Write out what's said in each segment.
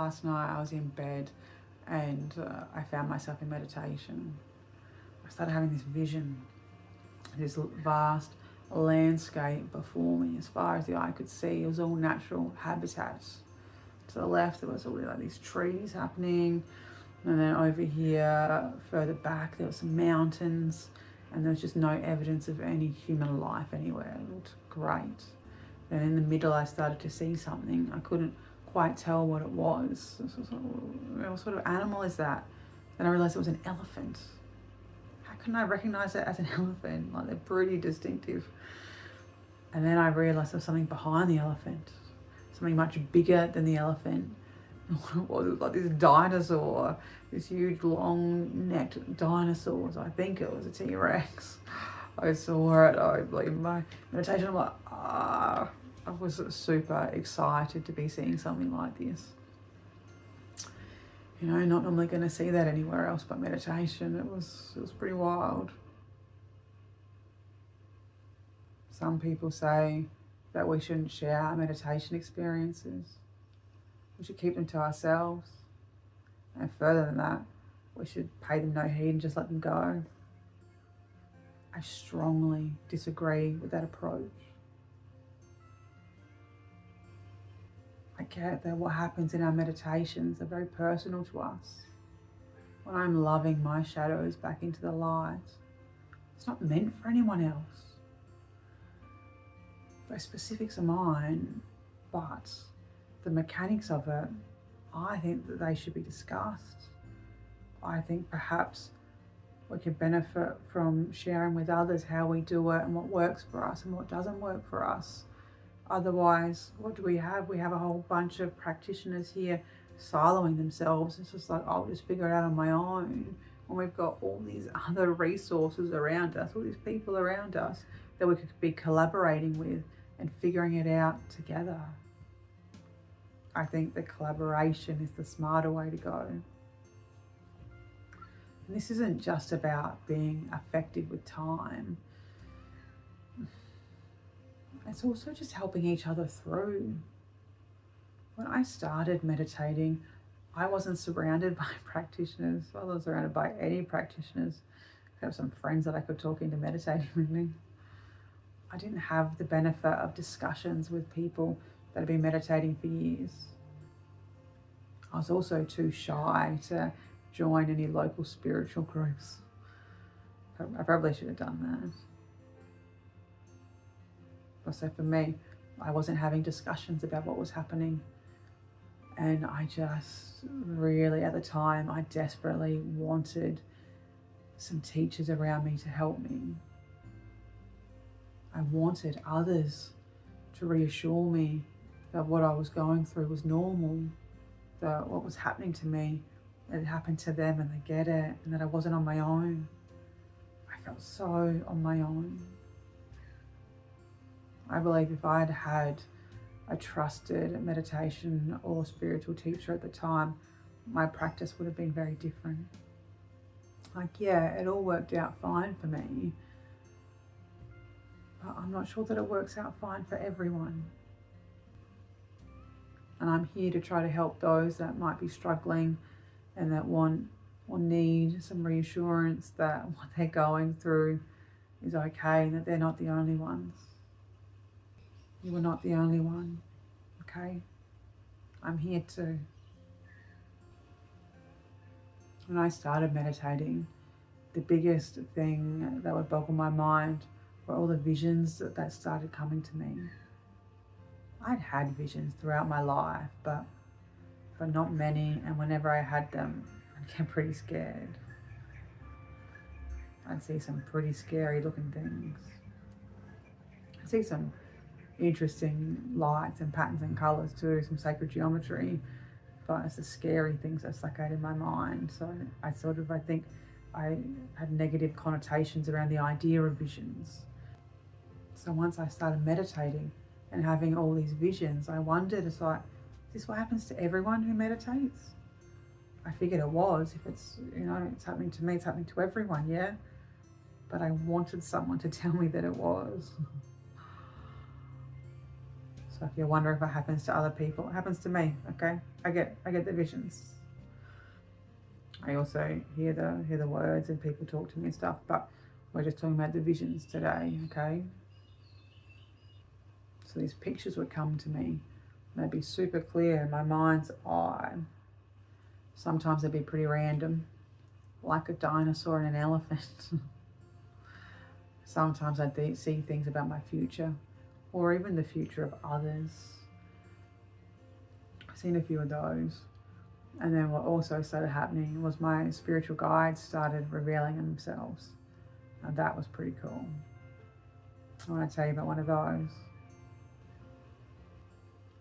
last night I was in bed and I found myself in meditation. I started having this vision, this vast landscape before me as far as the eye could see. It was all natural habitats. To the left there was all like these trees happening, and then over here further back there were some mountains, and there was just no evidence of any human life anywhere. It looked great. Then in the middle I started to see something. I couldn't quite tell what it was. What sort of animal is that? Then I realised it was an elephant. How couldn't I recognise it as an elephant? Like, they're pretty distinctive. And then I realised there was something behind the elephant, something much bigger than the elephant. It was like this dinosaur, this huge long-necked dinosaur. I think it was a T-Rex. I saw it, I believe in my meditation, I'm like, I was super excited to be seeing something like this. You know, not normally going to see that anywhere else but meditation. It was pretty wild. Some people say that we shouldn't share our meditation experiences. We should keep them to ourselves. And further than that, we should pay them no heed and just let them go. I strongly disagree with that approach. I get that what happens in our meditations are very personal to us. When I'm loving my shadows back into the light, it's not meant for anyone else. Those specifics are mine, but the mechanics of it, I think that they should be discussed. I think perhaps we could benefit from sharing with others how we do it and what works for us and what doesn't work for us. Otherwise, what do we have? We have a whole bunch of practitioners here siloing themselves. It's just like, I'll just figure it out on my own. And we've got all these other resources around us, all these people around us that we could be collaborating with and figuring it out together. I think the collaboration is the smarter way to go. And this isn't just about being effective with time. It's also just helping each other through. When I started meditating, I wasn't surrounded by practitioners. I wasn't surrounded by any practitioners. I have some friends that I could talk into meditating with me. I didn't have the benefit of discussions with people that had been meditating for years. I was also too shy to join any local spiritual groups. I probably should have done that. So for me, I wasn't having discussions about what was happening. And I just really, at the time, I desperately wanted some teachers around me to help me. I wanted others to reassure me that what I was going through was normal, that what was happening to me, it happened to them and they get it, and that I wasn't on my own. I felt so on my own. I believe if I had had a trusted meditation or spiritual teacher at the time, my practice would have been very different. Like, yeah, it all worked out fine for me, but I'm not sure that it works out fine for everyone. And I'm here to try to help those that might be struggling and that want or need some reassurance that what they're going through is okay and that they're not the only ones. You are not the only one, okay? I'm here too. When I started meditating, the biggest thing that would boggle my mind were all the visions that started coming to me. I'd had visions throughout my life, but not many, and whenever I had them, I'd get pretty scared. I'd see some pretty scary looking things. I'd see some interesting lights and patterns and colours too, some sacred geometry, but it's the scary things that stuck out in my mind. So I think I had negative connotations around the idea of visions. So once I started meditating and having all these visions, I wondered, it's like, is this what happens to everyone who meditates? I figured it was. If it's, it's happening to me, it's happening to everyone, yeah? But I wanted someone to tell me that it was. So if you're wondering if it happens to other people, it happens to me, okay? I get the visions. I also hear the words and people talk to me and stuff, but we're just talking about the visions today, okay? So these pictures would come to me. They'd be super clear in my mind's eye. Sometimes they'd be pretty random, like a dinosaur and an elephant. Sometimes I'd see things about my future, or even the future of others. I've seen a few of those. And then what also started happening was my spiritual guides started revealing themselves. And that was pretty cool. I want to tell you about one of those.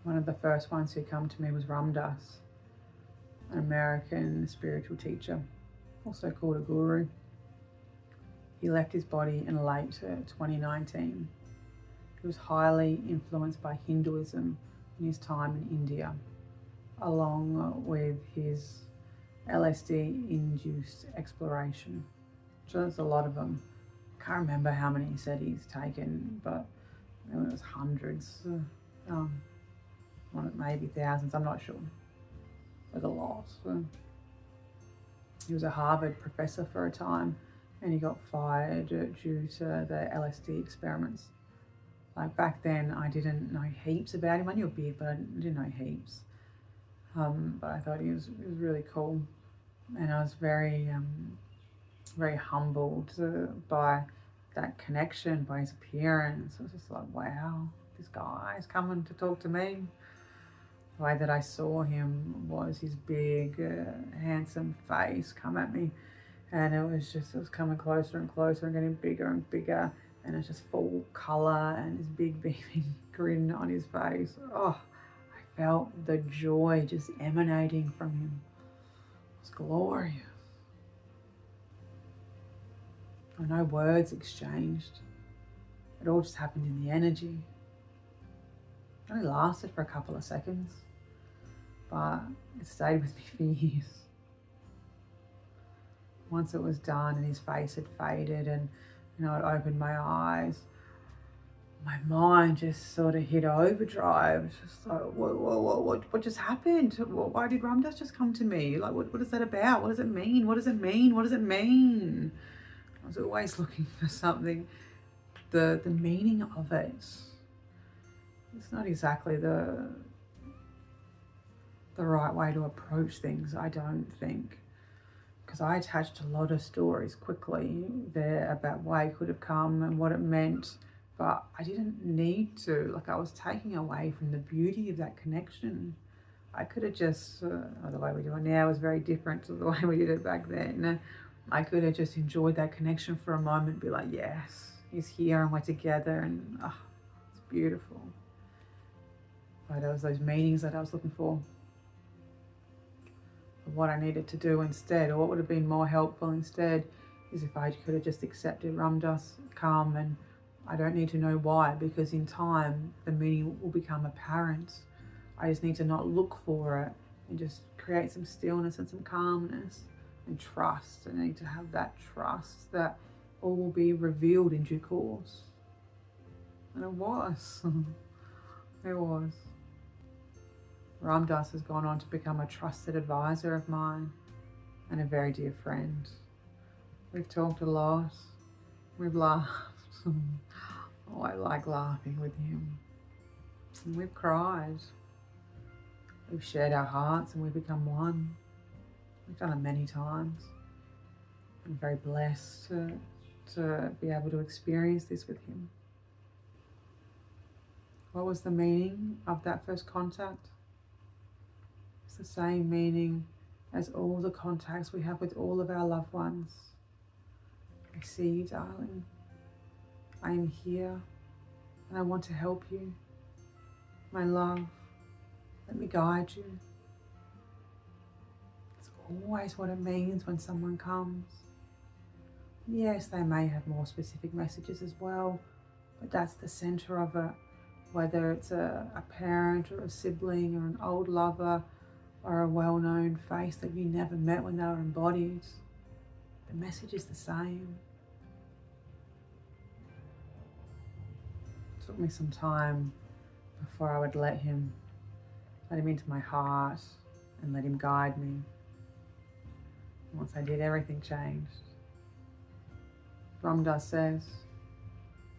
One of the first ones who come to me was Ramdas, an American spiritual teacher, also called a guru. He left his body in late 2019. He was highly influenced by Hinduism in his time in India, along with his LSD-induced exploration. So there's a lot of them. I can't remember how many he said he's taken, but it was hundreds, maybe thousands, I'm not sure. It was a lot. He was a Harvard professor for a time, and he got fired due to the LSD experiments. Like back then, I didn't know heaps about him. I knew a bit, but I didn't know heaps. But I thought he was really cool, and I was very humbled by that connection, by his appearance. I was just like, wow, this guy is coming to talk to me. The way that I saw him was his big, handsome face come at me, and it was coming closer and closer and getting bigger and bigger, and it's just full colour and his big beaming grin on his face. Oh, I felt the joy just emanating from him. It was glorious. There were no words exchanged. It all just happened in the energy. It only lasted for a couple of seconds, but it stayed with me for years. Once it was done and his face had faded and, I'd opened my eyes, my mind just sort of hit overdrive. It's just like, what just happened? Why did Ramdas just come to me? Like, what is that about? What does it mean? What does it mean? What does it mean? I was always looking for something, the meaning of it. It's not exactly the right way to approach things, I don't think. Because I attached a lot of stories quickly there about why it could have come and what it meant, but I didn't need to. Like, I was taking away from the beauty of that connection. I could have just, the way we do it now is very different to the way we did it back then. I could have just enjoyed that connection for a moment, be like, yes, he's here and we're together, and it's beautiful. But it was those meanings that I was looking for. But what I needed to do instead, or what would have been more helpful instead, is if I could have just accepted Ramdas come, and I don't need to know why, because in time the meaning will become apparent. I just need to not look for it and just create some stillness and some calmness and trust. I need to have that trust that all will be revealed in due course. And it was. It was. Ramdas has gone on to become a trusted advisor of mine and a very dear friend. We've talked a lot. We've laughed. Oh, I like laughing with him. And we've cried. We've shared our hearts and we've become one. We've done it many times. I'm very blessed to be able to experience this with him. What was the meaning of that first contact? It's the same meaning as all the contacts we have with all of our loved ones. I see you, darling. I am here and I want to help you. My love, let me guide you. It's always what it means when someone comes. Yes, they may have more specific messages as well, but that's the center of it. Whether it's a parent or a sibling or an old lover or a well-known face that you never met when they were embodied, the message is the same. It took me some time before I would let him into my heart and let him guide me. Once I did, everything changed. Ram Dass says,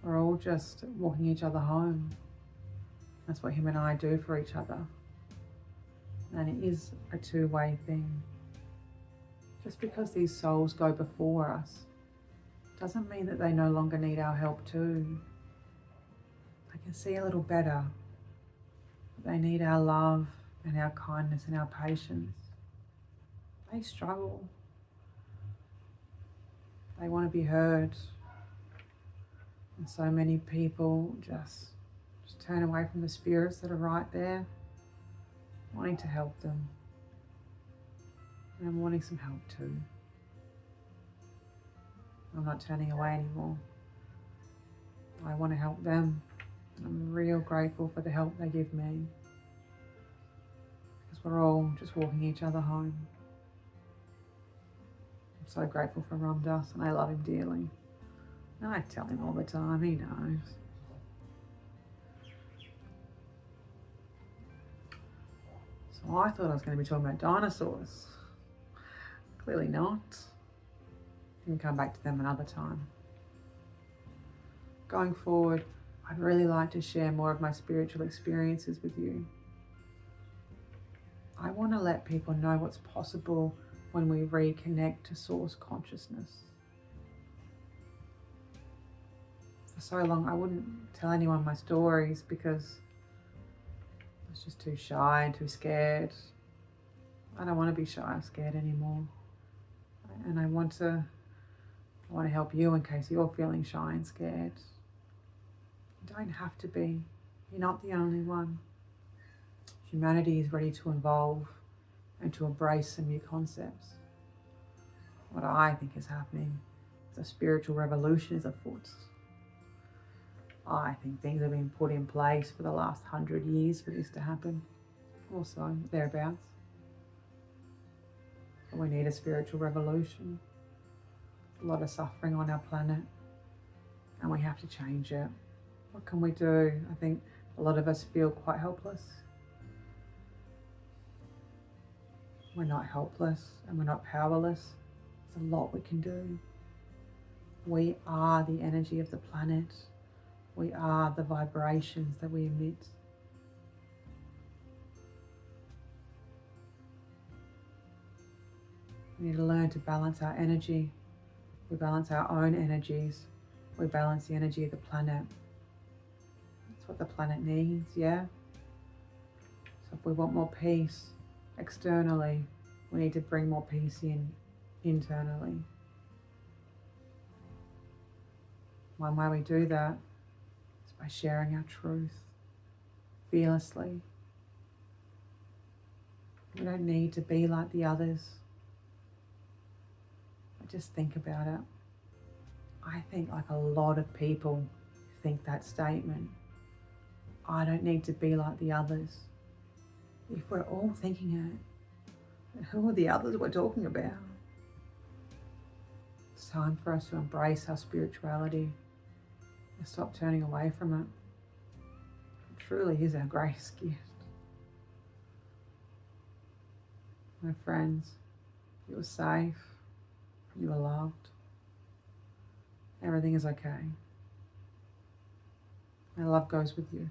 we're all just walking each other home. That's what him and I do for each other. And it is a two-way thing. Just because these souls go before us doesn't mean that they no longer need our help too. They can see a little better. They need our love and our kindness and our patience. They struggle. They want to be heard. And so many people just turn away from the spirits that are right there, wanting to help them. And I'm wanting some help too. I'm not turning away anymore. I want to help them. I'm real grateful for the help they give me. Because we're all just walking each other home. I'm so grateful for Ram Dass, and I love him dearly. And I tell him all the time, he knows. So I thought I was going to be talking about dinosaurs. Clearly not. We can come back to them another time. Going forward, I'd really like to share more of my spiritual experiences with you. I want to let people know what's possible when we reconnect to source consciousness. For so long, I wouldn't tell anyone my stories because I was just too shy and too scared. I don't want to be shy or scared anymore. And I want to help you in case you're feeling shy and scared. You don't have to be. You're not the only one. Humanity is ready to evolve and to embrace some new concepts. What I think is happening is a spiritual revolution is afoot. I think things have been put in place for the last 100 years for this to happen. Also, thereabouts. But we need a spiritual revolution. A lot of suffering on our planet, and we have to change it. What can we do? I think a lot of us feel quite helpless. We're not helpless and we're not powerless. There's a lot we can do. We are the energy of the planet. We are the vibrations that we emit. We need to learn to balance our energy. We balance our own energies. We balance the energy of the planet. That's what the planet needs, yeah? So if we want more peace externally, we need to bring more peace in internally. One way we do that is by sharing our truth fearlessly. We don't need to be like the others. But just think about it. I think like a lot of people think that statement. I don't need to be like the others. If we're all thinking it, then who are the others we're talking about? It's time for us to embrace our spirituality and stop turning away from it. It truly is our greatest gift. My friends, you are safe, you are loved, everything is okay. My love goes with you.